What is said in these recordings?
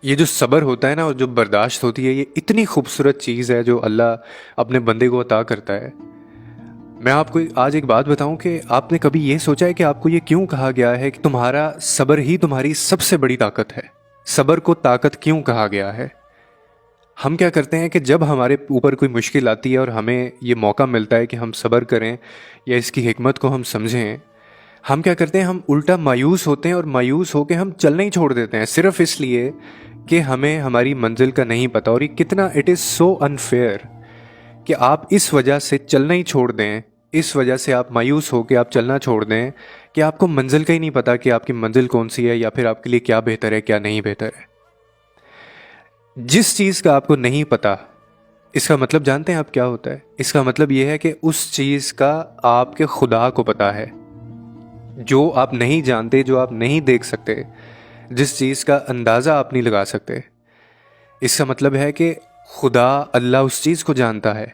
یہ جو صبر ہوتا ہے نا اور جو برداشت ہوتی ہے، یہ اتنی خوبصورت چیز ہے جو اللہ اپنے بندے کو عطا کرتا ہے۔ میں آپ کو آج ایک بات بتاؤں کہ آپ نے کبھی یہ سوچا ہے کہ آپ کو یہ کیوں کہا گیا ہے کہ تمہارا صبر ہی تمہاری سب سے بڑی طاقت ہے؟ صبر کو طاقت کیوں کہا گیا ہے؟ ہم کیا کرتے ہیں کہ جب ہمارے اوپر کوئی مشکل آتی ہے اور ہمیں یہ موقع ملتا ہے کہ ہم صبر کریں یا اس کی حکمت کو ہم سمجھیں، ہم کیا کرتے ہیں، ہم الٹا مایوس ہوتے ہیں اور مایوس ہو کے ہم چلنا ہی چھوڑ دیتے ہیں، صرف اس لیے کہ ہمیں ہماری منزل کا نہیں پتہ۔ اور یہ کتنا اٹ از سو انفیئر کہ آپ اس وجہ سے چلنا ہی چھوڑ دیں، اس وجہ سے آپ مایوس ہو کے آپ چلنا چھوڑ دیں کہ آپ کو منزل کا ہی نہیں پتہ کہ آپ کی منزل کون سی ہے یا پھر آپ کے لیے کیا بہتر ہے کیا نہیں بہتر ہے۔ جس چیز کا آپ کو نہیں پتہ، اس کا مطلب جانتے ہیں آپ کیا ہوتا ہے؟ اس کا مطلب یہ ہے کہ اس چیز کا آپ کے خدا کو پتہ ہے۔ جو آپ نہیں جانتے، جو آپ نہیں دیکھ سکتے، جس چیز کا اندازہ آپ نہیں لگا سکتے، اس کا مطلب ہے کہ خدا اللہ اس چیز کو جانتا ہے۔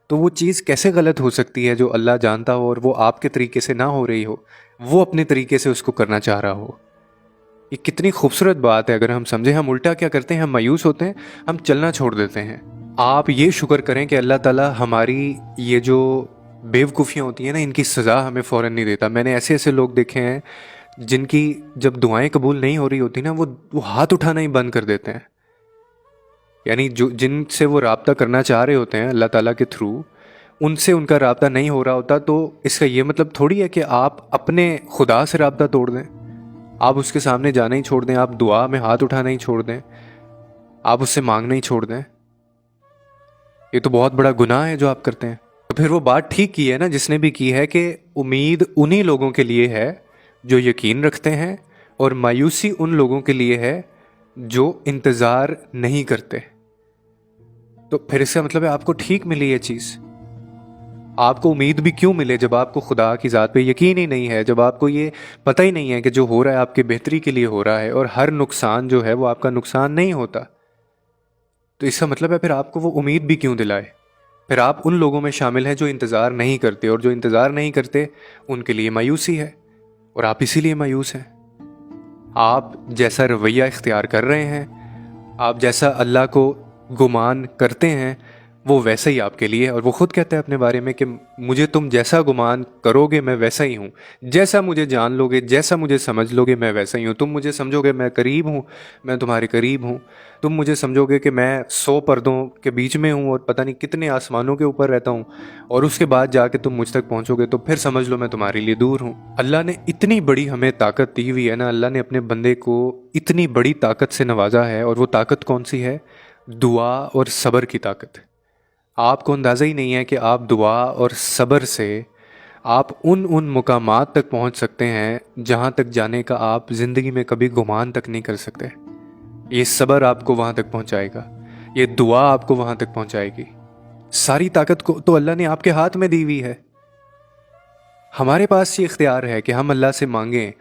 تو وہ چیز کیسے غلط ہو سکتی ہے جو اللہ جانتا ہو اور وہ آپ کے طریقے سے نہ ہو رہی ہو، وہ اپنے طریقے سے اس کو کرنا چاہ رہا ہو؟ یہ کتنی خوبصورت بات ہے اگر ہم سمجھیں۔ ہم الٹا کیا کرتے ہیں، ہم مایوس ہوتے ہیں، ہم چلنا چھوڑ دیتے ہیں۔ آپ یہ شکر کریں کہ اللہ تعالیٰ ہماری یہ جو بیوقوفیاں ہوتی ہیں نا، ان کی سزا ہمیں فوراً نہیں دیتا۔ میں نے ایسے ایسے لوگ دیکھے ہیں جن کی جب دعائیں قبول نہیں ہو رہی ہوتی نا، وہ ہاتھ اٹھانا ہی بند کر دیتے ہیں۔ یعنی جن سے وہ رابطہ کرنا چاہ رہے ہوتے ہیں اللہ تعالیٰ کے تھرو، ان سے ان کا رابطہ نہیں ہو رہا ہوتا، تو اس کا یہ مطلب تھوڑی ہے کہ آپ اپنے خدا سے رابطہ توڑ دیں، آپ اس کے سامنے جانا ہی چھوڑ دیں، آپ دعا میں ہاتھ اٹھانا ہی چھوڑ دیں، آپ اس سے مانگنا ہی چھوڑ دیں۔ یہ تو بہت بڑا گناہ ہے جو آپ کرتے ہیں۔ تو پھر وہ بات ٹھیک کی ہے نا جس نے بھی کی ہے کہ امید انہی لوگوں کے لیے ہے جو یقین رکھتے ہیں، اور مایوسی ان لوگوں کے لیے ہے جو انتظار نہیں کرتے۔ تو پھر اس کا مطلب ہے آپ کو ٹھیک ملی یہ چیز۔ آپ کو امید بھی کیوں ملے جب آپ کو خدا کی ذات پہ یقین ہی نہیں ہے، جب آپ کو یہ پتہ ہی نہیں ہے کہ جو ہو رہا ہے آپ کی بہتری کے لیے ہو رہا ہے، اور ہر نقصان جو ہے وہ آپ کا نقصان نہیں ہوتا؟ تو اس کا مطلب ہے پھر آپ کو وہ امید بھی کیوں دلائے؟ پھر آپ ان لوگوں میں شامل ہیں جو انتظار نہیں کرتے، اور جو انتظار نہیں کرتے ان کے لیے مایوسی ہے، اور آپ اسی لیے مایوس ہیں۔ آپ جیسا رویہ اختیار کر رہے ہیں، آپ جیسا اللہ کو گمان کرتے ہیں، وہ ویسا ہی آپ کے لیے۔ اور وہ خود کہتے ہیں اپنے بارے میں کہ مجھے تم جیسا گمان کرو گے میں ویسا ہی ہوں، جیسا مجھے جان لو گے، جیسا مجھے سمجھ لو گے میں ویسا ہی ہوں۔ تم مجھے سمجھو گے میں قریب ہوں، میں تمہارے قریب ہوں۔ تم مجھے سمجھو گے کہ میں 100 پردوں کے بیچ میں ہوں اور پتہ نہیں کتنے آسمانوں کے اوپر رہتا ہوں، اور اس کے بعد جا کے تم مجھ تک پہنچو گے تو پھر سمجھ لو میں تمہارے لیے دور ہوں۔ اللہ نے اتنی بڑی ہمیں طاقت دی ہوئی ہے نا، اللہ نے اپنے بندے کو اتنی بڑی طاقت سے نوازا ہے، اور وہ طاقت کون سی ہے؟ دعا اور صبر کی طاقت۔ آپ کو اندازہ ہی نہیں ہے کہ آپ دعا اور صبر سے آپ ان مقامات تک پہنچ سکتے ہیں جہاں تک جانے کا آپ زندگی میں کبھی گمان تک نہیں کر سکتے۔ یہ صبر آپ کو وہاں تک پہنچائے گا، یہ دعا آپ کو وہاں تک پہنچائے گی۔ ساری طاقت کو تو اللہ نے آپ کے ہاتھ میں دی ہوئی ہے۔ ہمارے پاس یہ اختیار ہے کہ ہم اللہ سے مانگیں،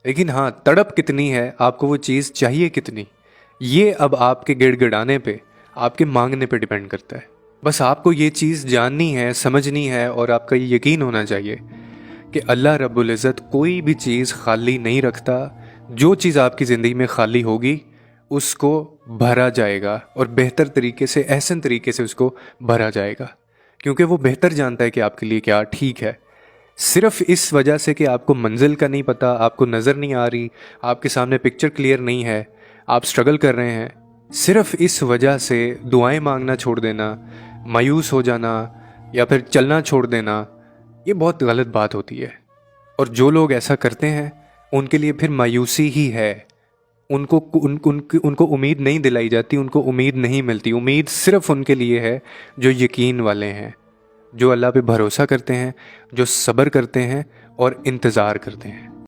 لیکن ہاں تڑپ کتنی ہے، آپ کو وہ چیز چاہیے کتنی، یہ اب آپ کے گڑ گڑانے پہ، آپ کے مانگنے پہ ڈیپینڈ کرتا ہے۔ بس آپ کو یہ چیز جاننی ہے، سمجھنی ہے، اور آپ کا یہ یقین ہونا چاہیے کہ اللہ رب العزت کوئی بھی چیز خالی نہیں رکھتا۔ جو چیز آپ کی زندگی میں خالی ہوگی اس کو بھرا جائے گا، اور بہتر طریقے سے، احسن طریقے سے اس کو بھرا جائے گا، کیونکہ وہ بہتر جانتا ہے کہ آپ کے لیے کیا ٹھیک ہے۔ صرف اس وجہ سے کہ آپ کو منزل کا نہیں پتہ، آپ کو نظر نہیں آ رہی، آپ کے سامنے پکچر کلیئر نہیں ہے، آپ سٹرگل کر رہے ہیں، صرف اس وجہ سے دعائیں مانگنا چھوڑ دینا، مایوس ہو جانا، یا پھر چلنا چھوڑ دینا، یہ بہت غلط بات ہوتی ہے۔ اور جو لوگ ایسا کرتے ہیں ان کے لیے پھر مایوسی ہی ہے۔ ان کو امید نہیں دلائی جاتی، ان کو امید نہیں ملتی۔ امید صرف ان کے لیے ہے جو یقین والے ہیں، جو اللہ پہ بھروسہ کرتے ہیں، جو صبر کرتے ہیں اور انتظار کرتے ہیں۔